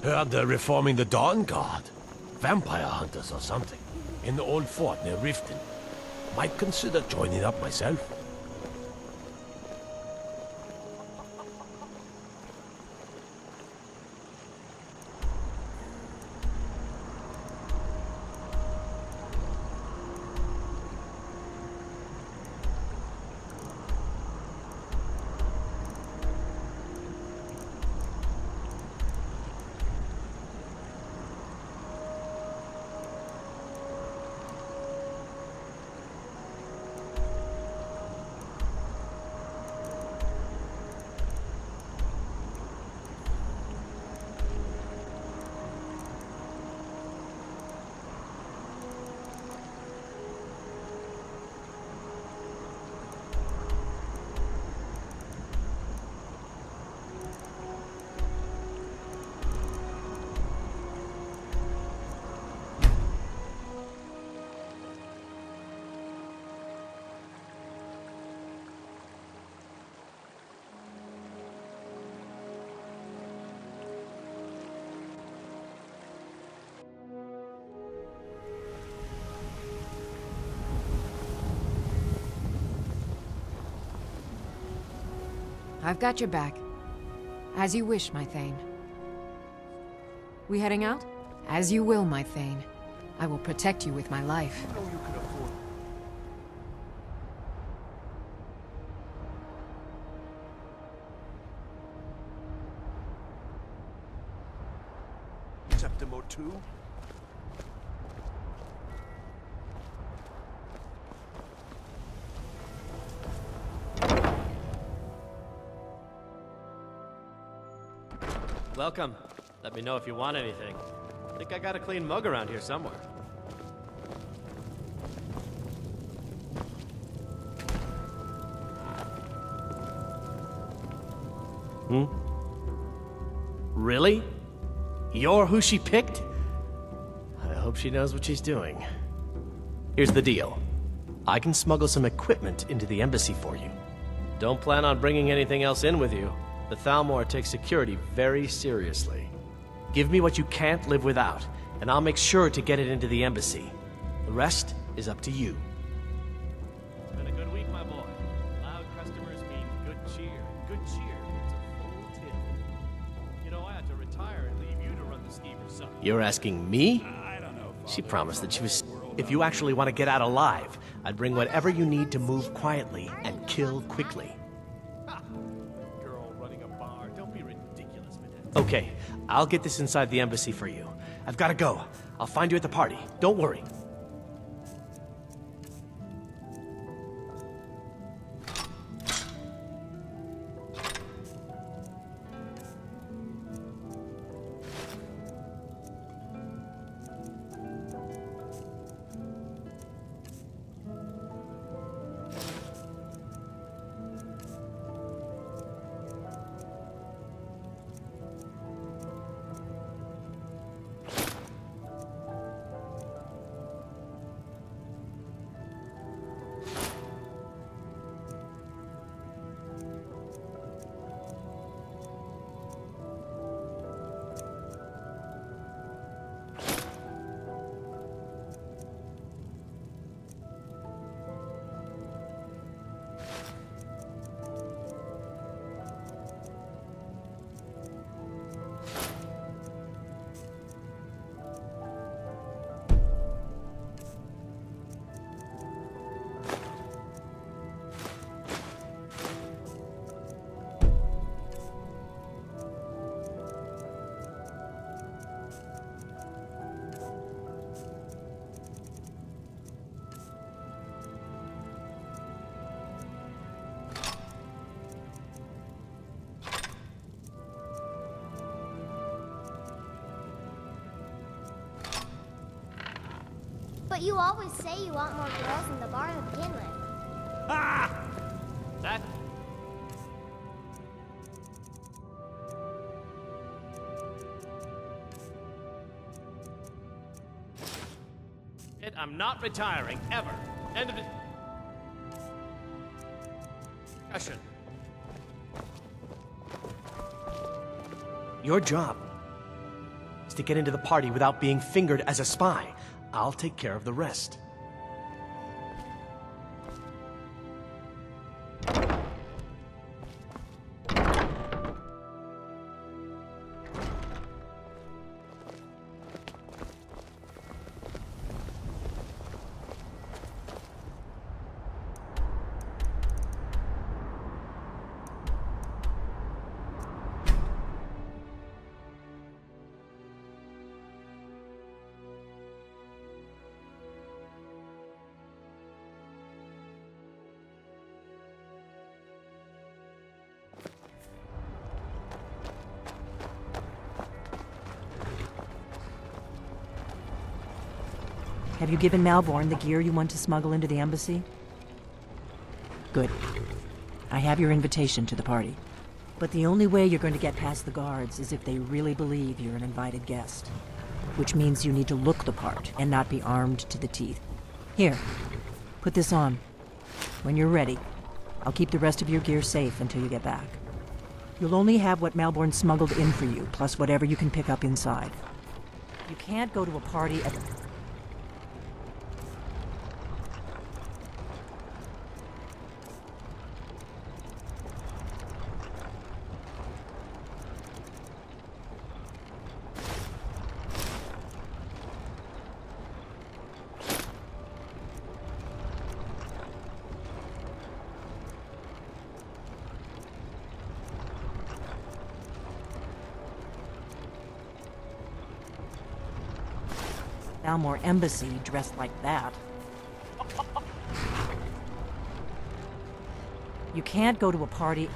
Heard they're reforming the Dawn Guard. Vampire hunters or something. In the old fort near Riften. Might consider joining up myself. I've got your back. As you wish, my Thane. We heading out? As you will, my Thane. I will protect you with my life. You know you could afford. Septimo 2? Welcome. Let me know if you want anything. I think I got a clean mug around here somewhere. Really? You're who she picked? I hope she knows what she's doing. Here's the deal. I can smuggle some equipment into the embassy for you. Don't plan on bringing anything else in with you. The Thalmor takes security very seriously. Give me what you can't live without, and I'll make sure to get it into the embassy. The rest is up to you. It's been a good week, my boy. Loud customers mean good cheer. Good cheer is a full tip. You know, I had to retire and leave you to run the scheme yourself. You're asking me? I don't know. She promised that she was... If you actually want to get out alive, I'd bring whatever you need to move quietly and kill quickly. Okay, I'll get this inside the embassy for you. I've got to go. I'll find you at the party. Don't worry. But you always say you want more girls in the bar to begin with. Ah! That... I'm not retiring, ever. End of it. Discussion. Your job is to get into the party without being fingered as a spy. I'll take care of the rest. Have you given Malborn the gear you want to smuggle into the embassy? Good. I have your invitation to the party. But the only way you're going to get past the guards is if they really believe you're an invited guest. Which means you need to look the part and not be armed to the teeth. Here, put this on. When you're ready, I'll keep the rest of your gear safe until you get back. You'll only have what Malborn smuggled in for you, plus whatever you can pick up inside. You can't go to a party at the... Almore Embassy dressed like that. You can't go to a party...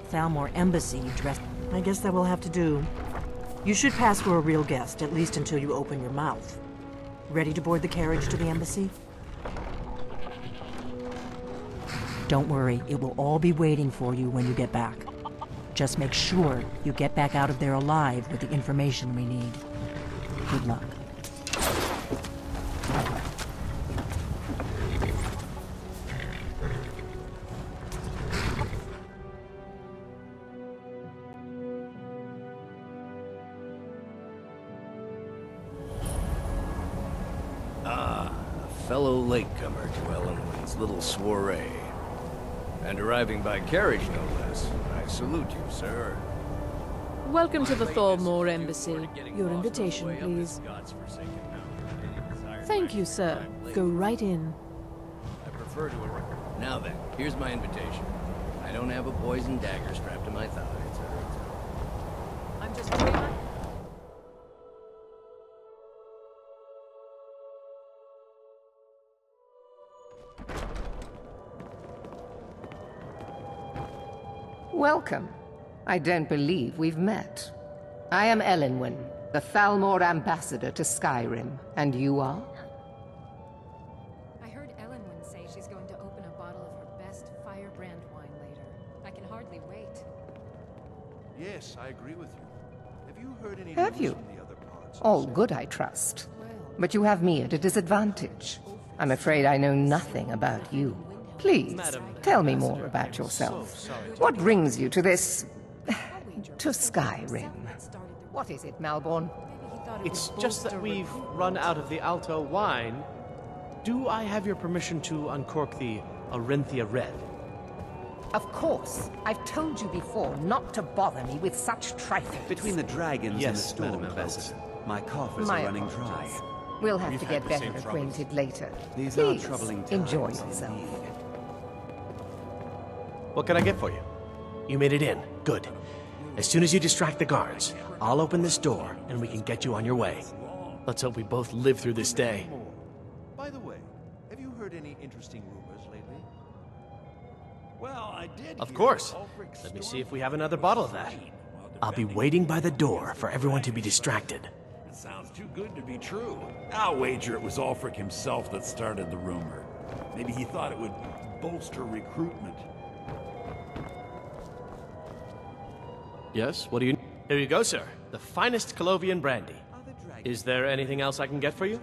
Falmore Embassy dressed... I guess that will have to do. You should pass for a real guest, at least until you open your mouth. Ready to board the carriage to the embassy? Don't worry, it will all be waiting for you when you get back. Just make sure you get back out of there alive with the information we need. Good luck. Fellow latecomer to Ellenwood's little soiree. And arriving by carriage, no less. I salute you, sir. Welcome to the Thalmor Embassy. Your invitation, please. Thank you, sir. Go right in. I prefer to arrive. Now then, here's my invitation. I don't have a poison dagger strapped to my thigh, etc. I'm just doing my... Welcome. I don't believe we've met. I am Elenwen, the Thalmor ambassador to Skyrim, and you are? I heard Elenwen say she's going to open a bottle of her best firebrand wine later. I can hardly wait. Yes, I agree with you. Have you heard any Have news you? from the other parts? All good, I trust. But you have me at a disadvantage. I'm afraid I know nothing about you. Please, tell me more about yourself. What brings you to this... to Skyrim? What is it, Malborn? It's just that we've run out of the Alto wine. Do I have your permission to uncork the Arinthia Red? Of course. I've told you before not to bother me with such trifles. Between the dragons Yes, and the Madam storm Ambassador. my coffers My are running apologies. dry. We'll have We've to had get the better same acquainted later. These Please, are troubling times enjoy indeed. yourself. What can I get for you? You made it in. Good. As soon as you distract the guards, I'll open this door and we can get you on your way. Let's hope we both live through this day. By the way, have you heard any interesting rumors lately? Well, I did. Of course. Let me see if we have another bottle of that. I'll be waiting by the door for everyone to be distracted. It sounds too good to be true. I'll wager it was Ulfric himself that started the rumor. Maybe he thought it would bolster recruitment. Yes? What do you... Here you go, sir. The finest Colovian brandy. Is there anything else I can get for you?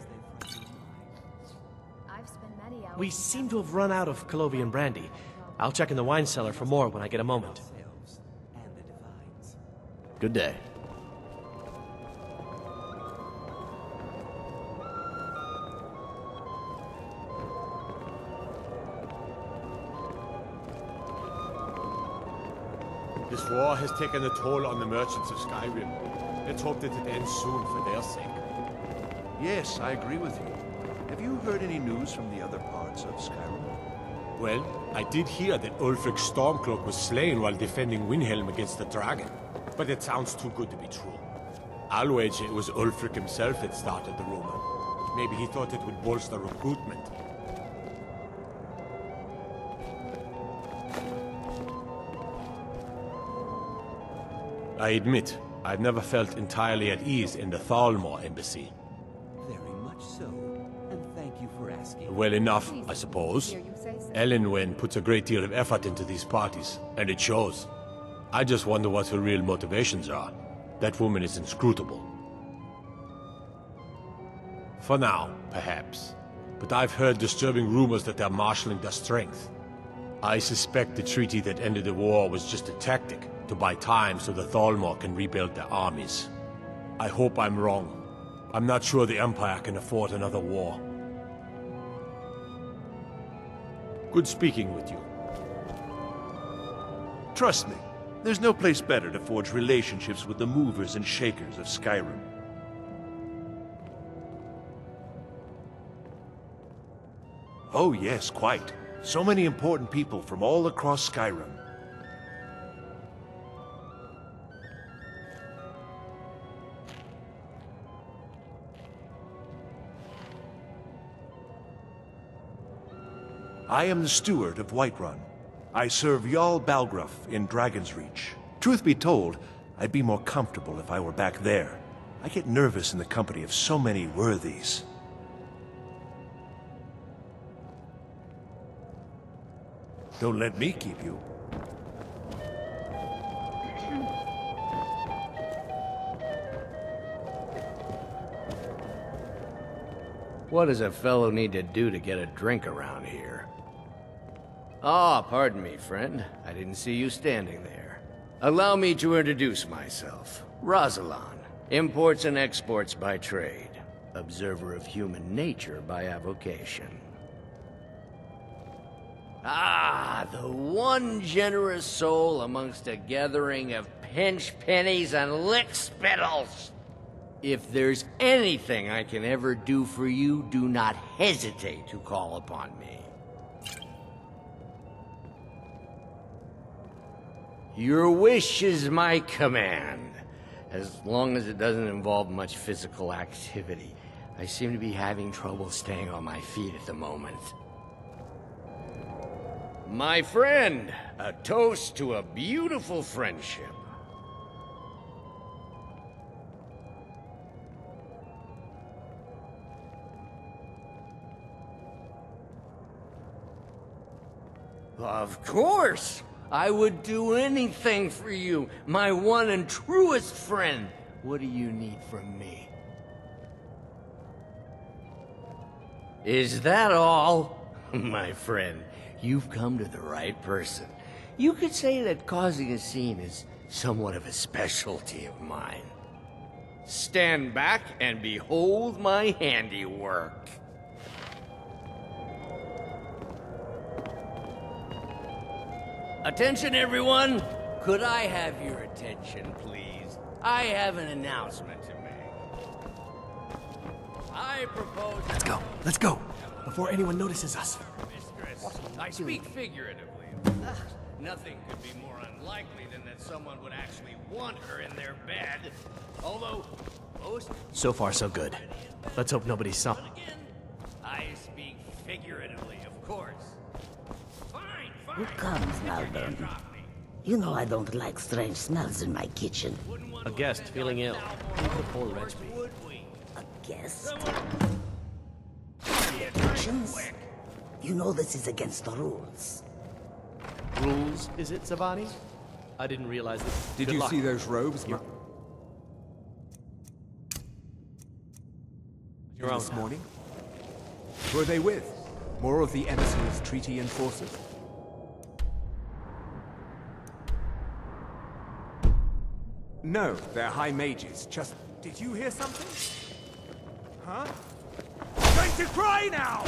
We seem to have run out of Colovian brandy. I'll check in the wine cellar for more when I get a moment. Good day. This war has taken a toll on the merchants of Skyrim. Let's hope that it ends soon for their sake. Yes, I agree with you. Have you heard any news from the other parts of Skyrim? Well, I did hear that Ulfric Stormcloak was slain while defending Windhelm against the dragon. But it sounds too good to be true. I'll wager it was Ulfric himself that started the rumor. Maybe he thought it would bolster recruitment. I admit, I've never felt entirely at ease in the Thalmor embassy. Very much so, and thank you for asking. Well enough, I suppose. Elenwen puts a great deal of effort into these parties, and it shows. I just wonder what her real motivations are. That woman is inscrutable. For now, perhaps. But I've heard disturbing rumors that they're marshalling their strength. I suspect the treaty that ended the war was just a tactic to buy time so the Thalmor can rebuild their armies. I hope I'm wrong. I'm not sure the Empire can afford another war. Good speaking with you. Trust me, there's no place better to forge relationships with the movers and shakers of Skyrim. Oh yes, quite. So many important people from all across Skyrim. I am the steward of Whiterun. I serve Jarl Balgruuf in Dragon's Reach. Truth be told, I'd be more comfortable if I were back there. I get nervous in the company of so many worthies. Don't let me keep you. What does a fellow need to do to get a drink around here? Ah, pardon me, friend. I didn't see you standing there. Allow me to introduce myself. Rosalan, imports and exports by trade. Observer of human nature by avocation. Ah, the one generous soul amongst a gathering of pinch pennies and lick spittles. If there's anything I can ever do for you, do not hesitate to call upon me. Your wish is my command, as long as it doesn't involve much physical activity. I seem to be having trouble staying on my feet at the moment. My friend, a toast to a beautiful friendship. Of course! I would do anything for you, my one and truest friend. What do you need from me? Is that all? My friend, you've come to the right person. You could say that causing a scene is somewhat of a specialty of mine. Stand back and behold my handiwork. Attention, everyone! Could I have your attention, please? I have an announcement to make. I propose... Let's go! Before anyone notices us. I speak figuratively, of course. Nothing could be more unlikely than that someone would actually want her in their bed. Although, most... So far, so good. Let's hope nobody saw. I speak figuratively, of course. Who comes, Malvern? You know I don't like strange smells in my kitchen. A guest feeling ill. Leave the poor wretch be. A guest? Actions? You know this is against the rules. Rules, is it, Savani? I didn't realize that. Did you see those robes? this morning? Who are they with? More of the emissary's treaty enforcers? No, they're high mages. Just... Did you hear something? Huh? I'm going to cry now!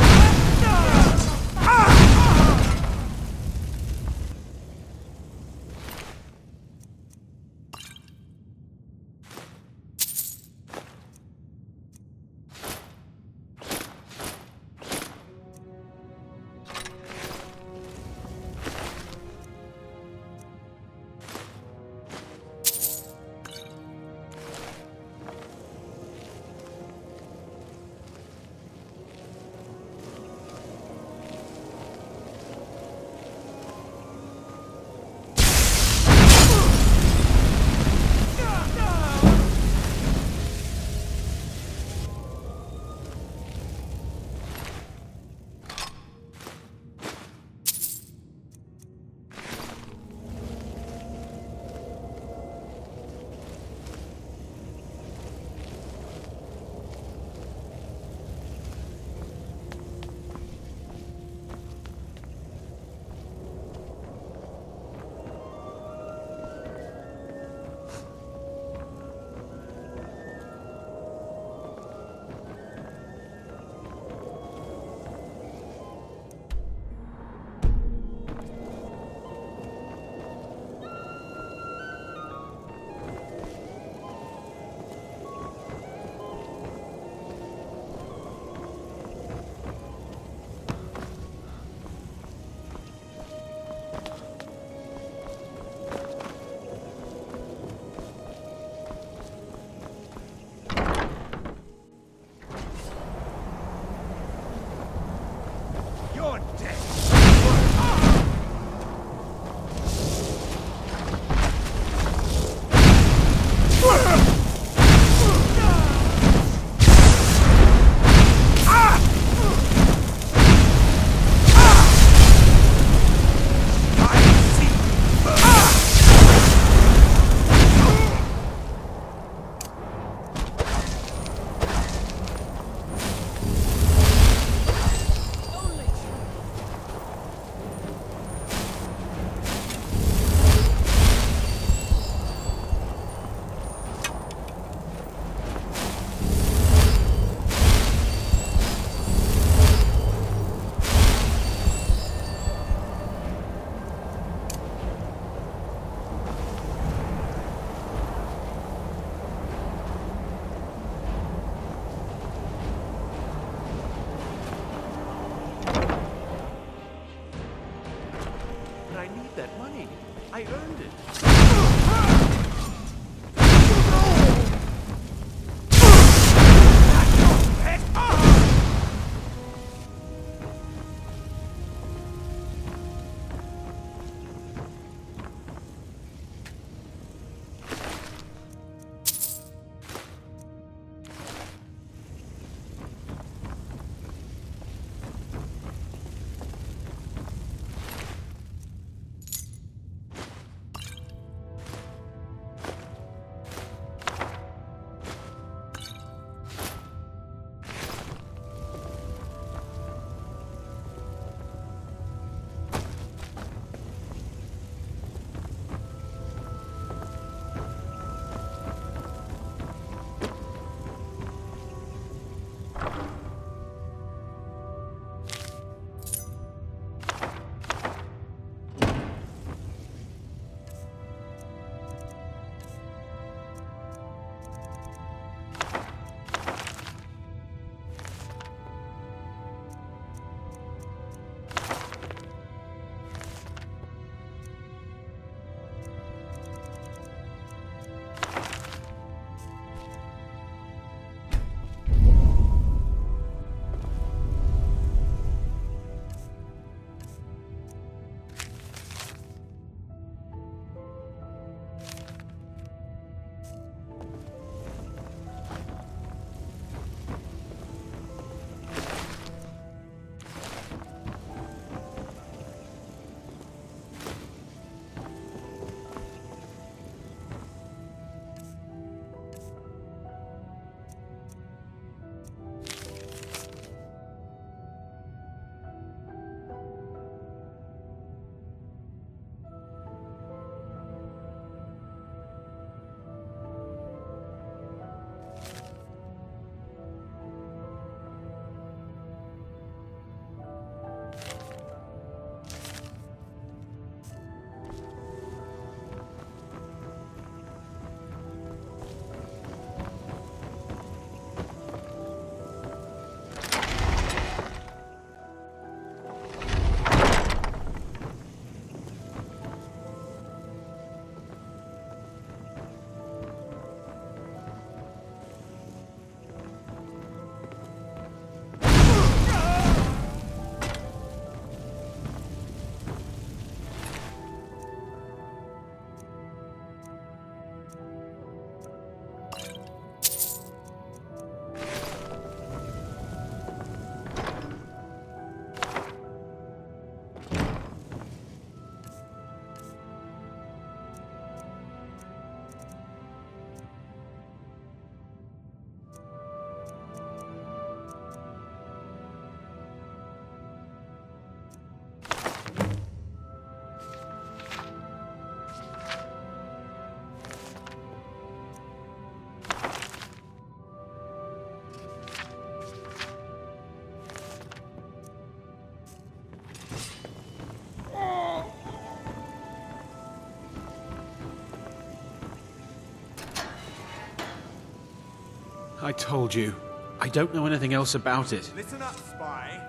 I told you. I don't know anything else about it. Listen up, spy.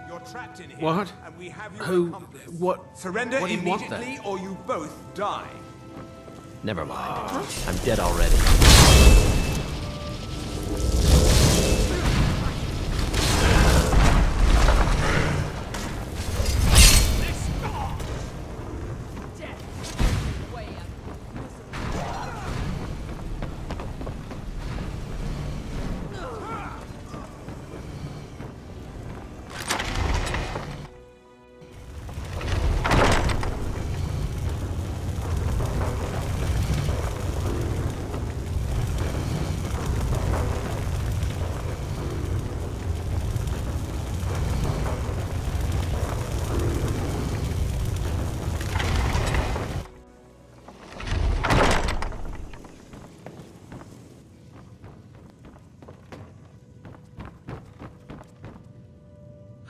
You're trapped in here. What? And we have your Who? accomplice. What? Surrender What do you want immediately, then? or you both die. Never mind. I'm dead already.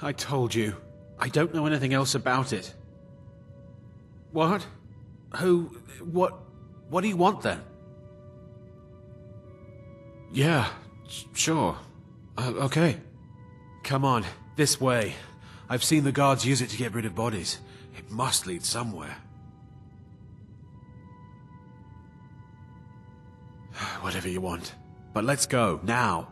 I told you. I don't know anything else about it. What? Who? What do you want then? Yeah, sure. Okay. Come on, this way. I've seen the guards use it to get rid of bodies. It must lead somewhere. Whatever you want. But let's go, now.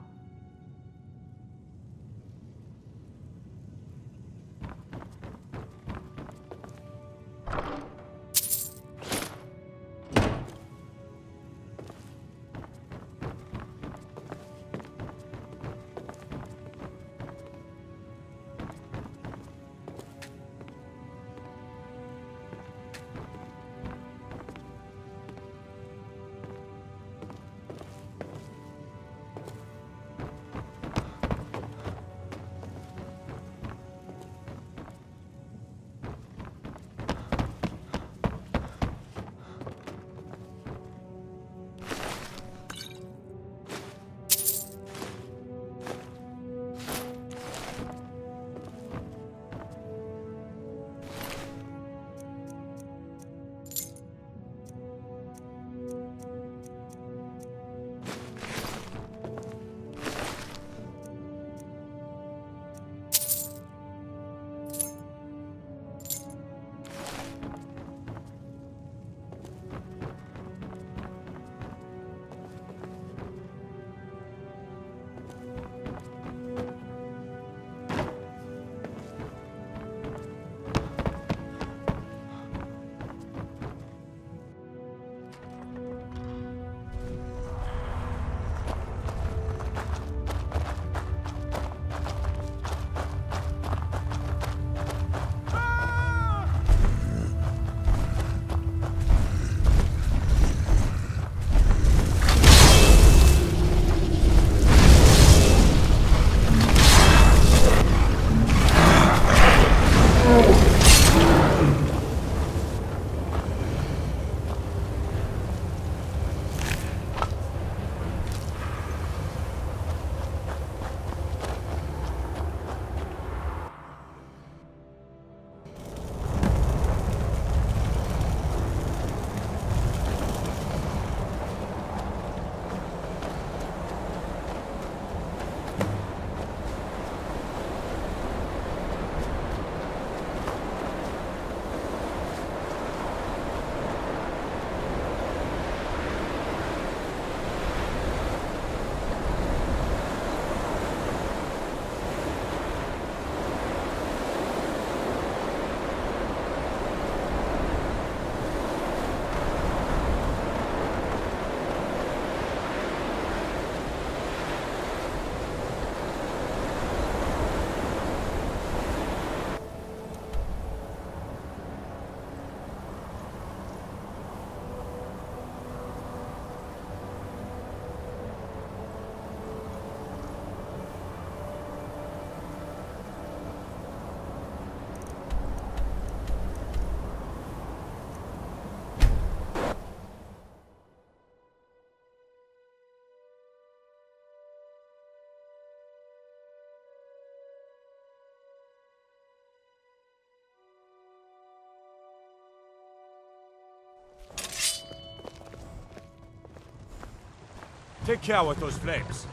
Take care with those flames.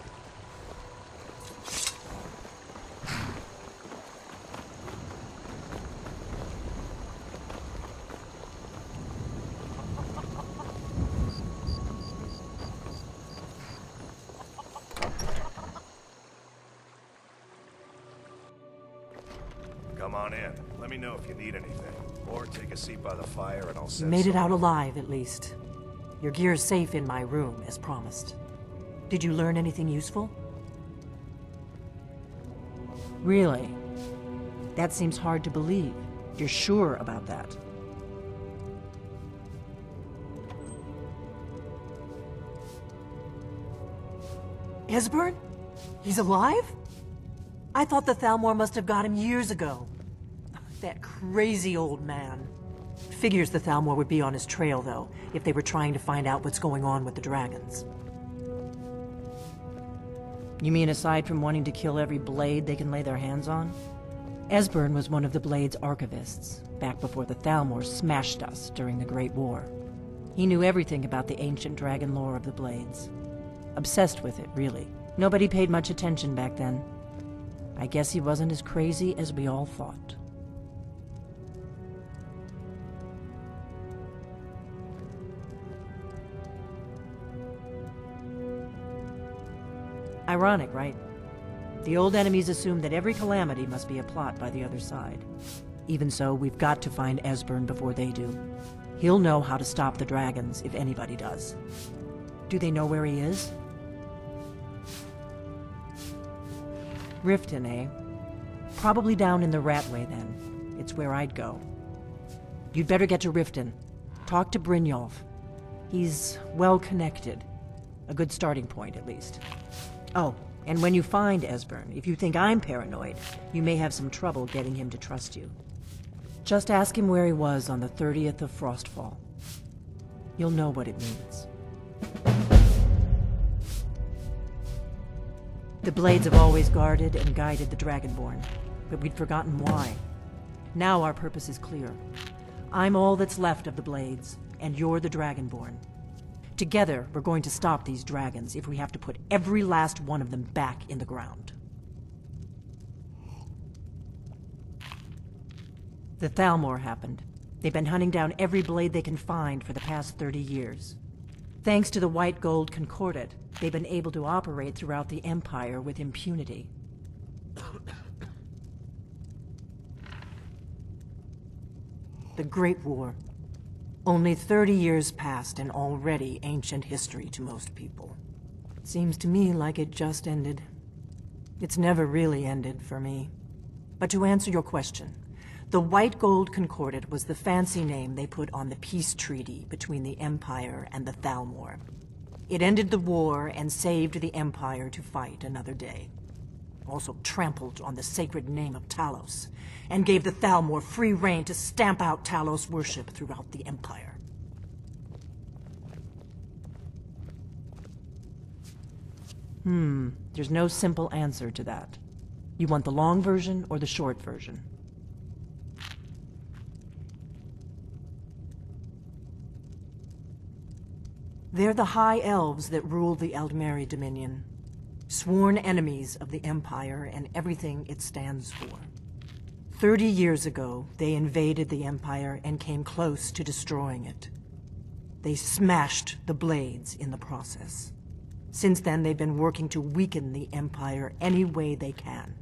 Come on in. Let me know if you need anything. Or take a seat by the fire and I'll You send made it someone. out alive, at least. Your gear's safe in my room, as promised. Did you learn anything useful? Really? That seems hard to believe. You're sure about that? Esbern? He's alive? I thought the Thalmor must have got him years ago. That crazy old man. Figures the Thalmor would be on his trail, though, if they were trying to find out what's going on with the dragons. You mean aside from wanting to kill every blade they can lay their hands on? Esbern was one of the Blade's archivists, back before the Thalmor smashed us during the Great War. He knew everything about the ancient dragon lore of the Blades. Obsessed with it, really. Nobody paid much attention back then. I guess he wasn't as crazy as we all thought. Ironic, right? The old enemies assumed that every calamity must be a plot by the other side. Even so, we've got to find Esbern before they do. He'll know how to stop the dragons, if anybody does. Do they know where he is? Riften, eh? Probably down in the Ratway, then. It's where I'd go. You'd better get to Riften. Talk to Brynjolf. He's well-connected. A good starting point, at least. Oh, and when you find Esbern, if you think I'm paranoid, you may have some trouble getting him to trust you. Just ask him where he was on the 30th of Frostfall. You'll know what it means. The Blades have always guarded and guided the Dragonborn, but we'd forgotten why. Now our purpose is clear. I'm all that's left of the Blades, and you're the Dragonborn. Together, we're going to stop these dragons if we have to put every last one of them back in the ground. The Thalmor happened. They've been hunting down every blade they can find for the past 30 years. Thanks to the White Gold Concordat, they've been able to operate throughout the Empire with impunity. The Great War. Only 30 years passed and already ancient history to most people. It seems to me like it just ended. It's never really ended for me. But to answer your question, the White Gold Concordat was the fancy name they put on the peace treaty between the Empire and the Thalmor. It ended the war and saved the Empire to fight another day. Also trampled on the sacred name of Talos, and gave the Thalmor free rein to stamp out Talos worship throughout the Empire. There's no simple answer to that. You want the long version or the short version? They're the High Elves that rule the Aldmeri Dominion. Sworn enemies of the Empire and everything it stands for. 30 years ago, they invaded the Empire and came close to destroying it. They smashed the Blades in the process. Since then, they've been working to weaken the Empire any way they can.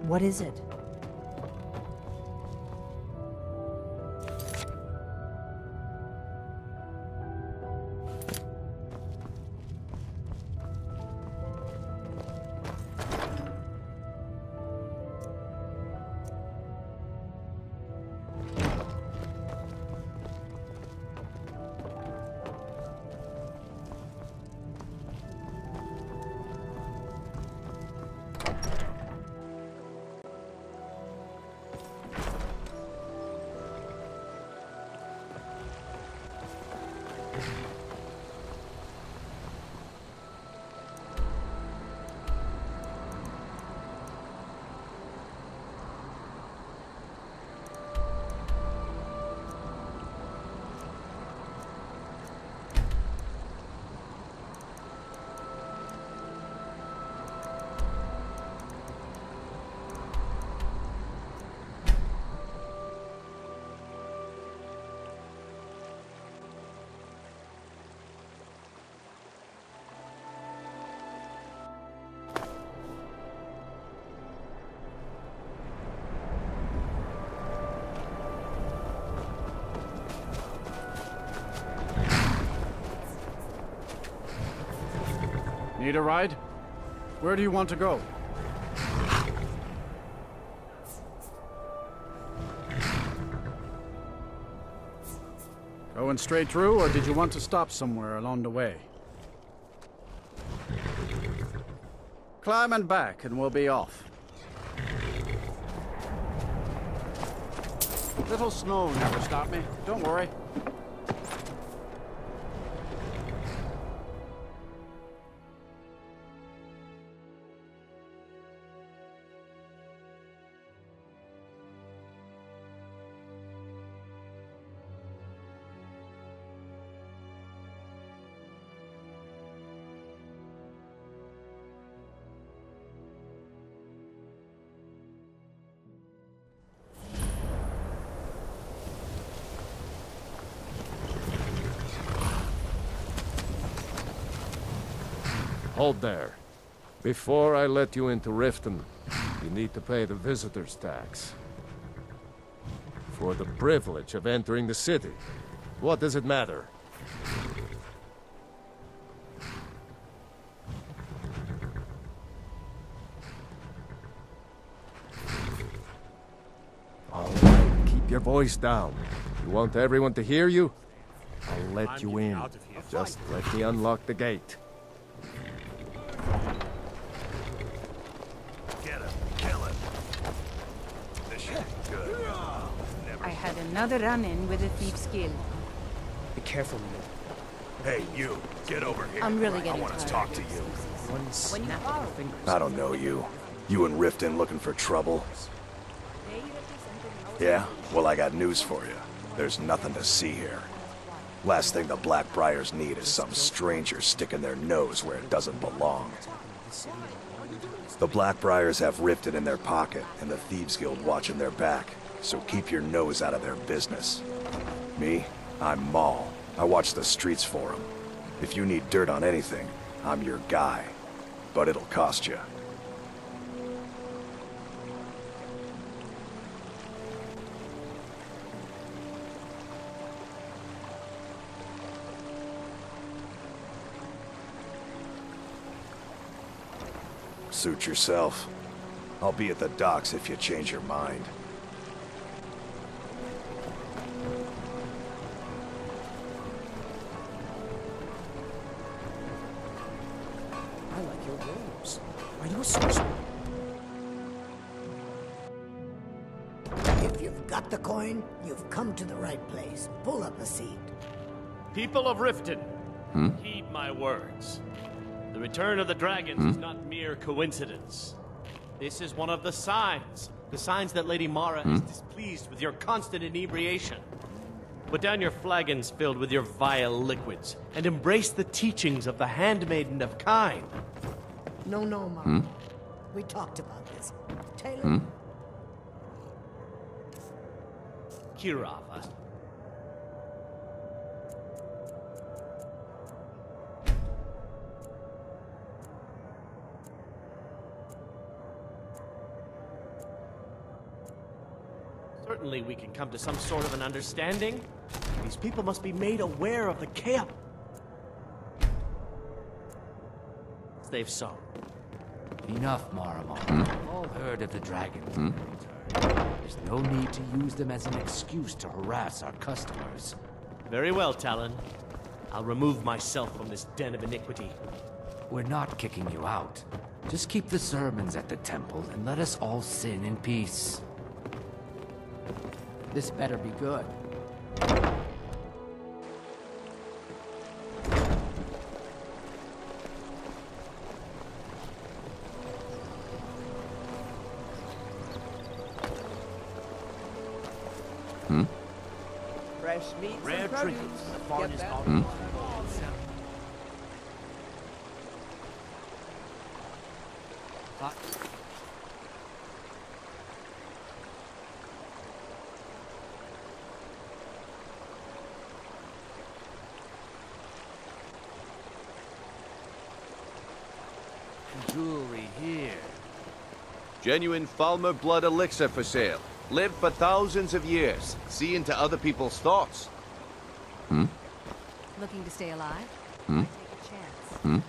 What is it? Need a ride? Where do you want to go? Going straight through, or did you want to stop somewhere along the way? Climb and back, and we'll be off. Little snow never stopped me. Don't worry. Hold there. Before I let you into Riften, you need to pay the visitor's tax. For the privilege of entering the city. What does it matter? All right, keep your voice down. You want everyone to hear you? I'll let you in. Just let me unlock the gate. I had another run-in with a thief's guild. Be careful, man. Hey, you. Get over here. I'm really getting I want to tired talk to you. One snap of the fingers. I don't know you. You and Riften looking for trouble? Yeah? Well, I got news for you. There's nothing to see here. Last thing the Blackbriars need is some stranger sticking their nose where it doesn't belong. The Blackbriars have Riften in their pocket, and the Thieves Guild watching their back, so keep your nose out of their business. Me? I'm Maul. I watch the streets for them. If you need dirt on anything, I'm your guy. But it'll cost you. Suit yourself. I'll be at the docks if you change your mind. I like your robes. Are you a sorcerer? If you've got the coin, you've come to the right place. Pull up a seat. People of Riften, heed my words. The return of the dragons is not mere coincidence. This is one of the signs that Lady Mara is displeased with your constant inebriation. Put down your flagons filled with your vile liquids, and embrace the teachings of the Handmaiden of Kyne. No, Mara. We talked about this. Taylor? Kirava. Certainly we can come to some sort of an understanding. These people must be made aware of the chaos. They've sown. Enough, Maramon. We've all heard of the dragons. There's no need to use them as an excuse to harass our customers. Very well, Talon. I'll remove myself from this den of iniquity. We're not kicking you out. Just keep the sermons at the temple and let us all sin in peace. This better be good. Fresh meat, rare produce. trinkets, the finest Jewelry here. Genuine Falmer blood elixir for sale. Lived for thousands of years. See into other people's thoughts. Looking to stay alive? I take a chance.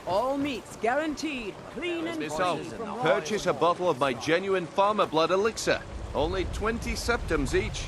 All meats guaranteed, clean and This free out. from Purchase a bottle of my genuine Farmer blood elixir. Only 20 septums each.